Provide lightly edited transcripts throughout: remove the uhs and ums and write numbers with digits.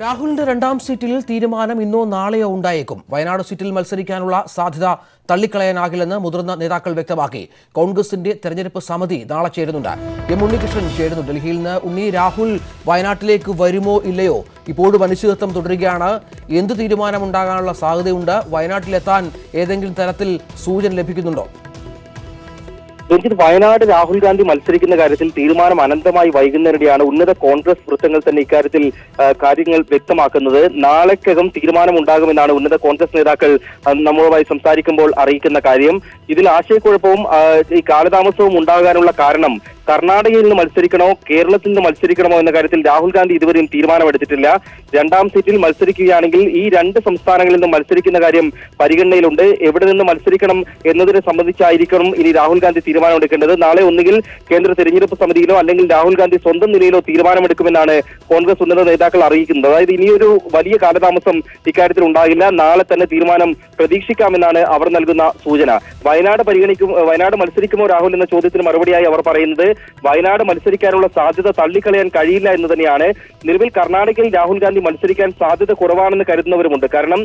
രാഹുലിന്റെ രണ്ടാം സീറ്റിൽ തീരുമാനം ഇന്നോ നാളെയോ ഉണ്ടായേക്കും. വയനാട് സീറ്റിൽ മത്സരിക്കാനുള്ള സാധ്യത തള്ളിക്കളയാനാകില്ലെന്ന് മുതിർന്ന നേതാക്കൾ വ്യക്തമാക്കി. കോൺഗ്രസിന്റെ തെരഞ്ഞെടുപ്പ് സമിതി നാളെ ചേരുന്നുണ്ട്. എം ഉണ്ണികൃഷ്ണൻ ചേരുന്നു ഡൽഹിയിൽ നിന്ന്. ഉണ്ണി, രാഹുൽ വയനാട്ടിലേക്ക് വരുമോ ഇല്ലയോ? ഇപ്പോഴും അനിശ്ചിതത്വം തുടരുകയാണ്. എന്ത് തീരുമാനമുണ്ടാകാനുള്ള സാധ്യതയുണ്ട്? വയനാട്ടിലെത്താൻ ഏതെങ്കിലും തരത്തിൽ സൂചന ലഭിക്കുന്നുണ്ടോ? വയനാട് രാഹുൽ ഗാന്ധി മത്സരിക്കുന്ന കാര്യത്തിൽ തീരുമാനം അനന്തമായി വൈകുന്നതിനിടെയാണ് ഉന്നത കോൺഗ്രസ് വൃത്തങ്ങൾ തന്നെ ഇക്കാര്യത്തിൽ കാര്യങ്ങൾ വ്യക്തമാക്കുന്നത്. നാളേക്കകം തീരുമാനമുണ്ടാകുമെന്നാണ് ഉന്നത കോൺഗ്രസ് നേതാക്കൾ നമ്മളുമായി സംസാരിക്കുമ്പോൾ അറിയിക്കുന്ന കാര്യം. ഇതിൽ ആശയക്കുഴപ്പവും ഈ കാലതാമസവും ഉണ്ടാകാനുള്ള കാരണം കർണാടകയിൽ നിന്ന് മത്സരിക്കണോ കേരളത്തിൽ നിന്ന് മത്സരിക്കണമോ എന്ന കാര്യത്തിൽ രാഹുൽ ഗാന്ധി ഇതുവരെയും തീരുമാനമെടുത്തിട്ടില്ല. രണ്ടാം സീറ്റിൽ മത്സരിക്കുകയാണെങ്കിൽ ഈ രണ്ട് സംസ്ഥാനങ്ങളിൽ നിന്നും മത്സരിക്കുന്ന കാര്യം പരിഗണനയിലുണ്ട്. എവിടെ നിന്ന് മത്സരിക്കണം എന്നതിനെ സംബന്ധിച്ചായിരിക്കണം ഇനി രാഹുൽ ഗാന്ധി തീരുമാനമെടുക്കേണ്ടത്. നാളെ ഒന്നുകിൽ കേന്ദ്ര തെരഞ്ഞെടുപ്പ് സമിതിയിലോ അല്ലെങ്കിൽ രാഹുൽ ഗാന്ധി സ്വന്തം നിലയിലോ തീരുമാനമെടുക്കുമെന്നാണ് കോൺഗ്രസ് ഉന്നത നേതാക്കൾ അറിയിക്കുന്നത്. അതായത് ഇനിയൊരു വലിയ കാലതാമസം ഇക്കാര്യത്തിൽ ഉണ്ടാകില്ല. നാളെ തന്നെ തീരുമാനം പ്രതീക്ഷിക്കാമെന്നാണ് അവർ നൽകുന്ന സൂചന. വയനാട് മത്സരിക്കുമോ രാഹുൽ എന്ന ചോദ്യത്തിന് മറുപടിയായി അവർ പറയുന്നത് വയനാട് മത്സരിക്കാനുള്ള സാധ്യത തള്ളിക്കളയാൻ കഴിയില്ല എന്ന് തന്നെയാണ്. നിലവിൽ കർണാടകയിൽ രാഹുൽ ഗാന്ധി മത്സരിക്കാൻ സാധ്യത കുറവാണെന്ന് കരുതുന്നവരുമുണ്ട്. കാരണം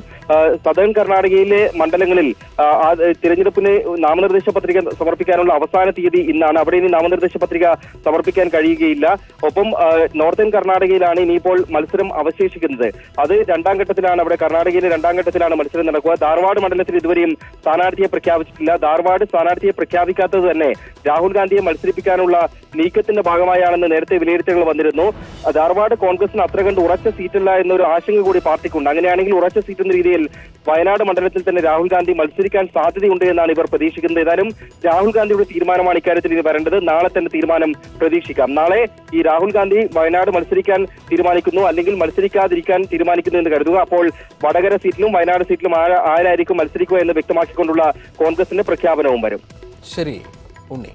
സദേൺ കർണാടകയിലെ മണ്ഡലങ്ങളിൽ തിരഞ്ഞെടുപ്പിന് നാമനിർദ്ദേശ പത്രിക സമർപ്പിക്കാനുള്ള അവസാന തീയതി ഇന്നാണ്. അവിടെ ഇനി നാമനിർദ്ദേശ പത്രിക സമർപ്പിക്കാൻ കഴിയുകയില്ല. ഒപ്പം നോർത്തേൺ കർണാടകയിലാണ് ഇനിയിപ്പോൾ മത്സരം അവശേഷിക്കുന്നത്. അത് രണ്ടാം ഘട്ടത്തിലാണ്. അവിടെ കർണാടകയിലെ രണ്ടാം ഘട്ടത്തിലാണ് മത്സരം നടക്കുക. ധാർവാഡ് മണ്ഡലത്തിൽ ഇതുവരെയും സ്ഥാനാർത്ഥിയെ പ്രഖ്യാപിച്ചിട്ടില്ല. ധാർവാഡ് സ്ഥാനാർത്ഥിയെ പ്രഖ്യാപിക്കാത്തത് തന്നെ രാഹുൽ ഗാന്ധിയെ മത്സരിപ്പിക്കാനുള്ള നീക്കത്തിന്റെ ഭാഗമായാണെന്ന് നേരത്തെ വിലയിരുത്തലുകൾ വന്നിരുന്നു. ധാർവാഡ് കോൺഗ്രസിന് അത്ര കണ്ട് ഉറച്ച സീറ്റല്ല എന്നൊരു ആശങ്ക കൂടി പാർട്ടിക്കുണ്ട്. അങ്ങനെയാണെങ്കിൽ ഉറച്ച സീറ്റ് എന്ന രീതിയിൽ വയനാട് മണ്ഡലത്തിൽ തന്നെ രാഹുൽ ഗാന്ധി മത്സരിക്കാൻ സാധ്യതയുണ്ട് എന്നാണ് ഇവർ പ്രതീക്ഷിക്കുന്നത്. ഏതായാലും രാഹുൽ ഗാന്ധിയുടെ തീരുമാനമാണ് ഇക്കാര്യത്തിൽ ഇനി വരേണ്ടത്. നാളെ തന്നെ തീരുമാനം പ്രതീക്ഷിക്കാം. നാളെ ഈ രാഹുൽ ഗാന്ധി വയനാട് മത്സരിക്കാൻ തീരുമാനിക്കുന്നു അല്ലെങ്കിൽ മത്സരിക്കാതിരിക്കാൻ തീരുമാനിക്കുന്നു എന്ന് കരുതുക. അപ്പോൾ വടകര സീറ്റിലും വയനാട് സീറ്റിലും ആരായിരിക്കും മത്സരിക്കുക എന്ന് വ്യക്തമാക്കിക്കൊണ്ടുള്ള കോൺഗ്രസിന്റെ പ്രഖ്യാപനവും വരും. ശരി ഉണ്ണി.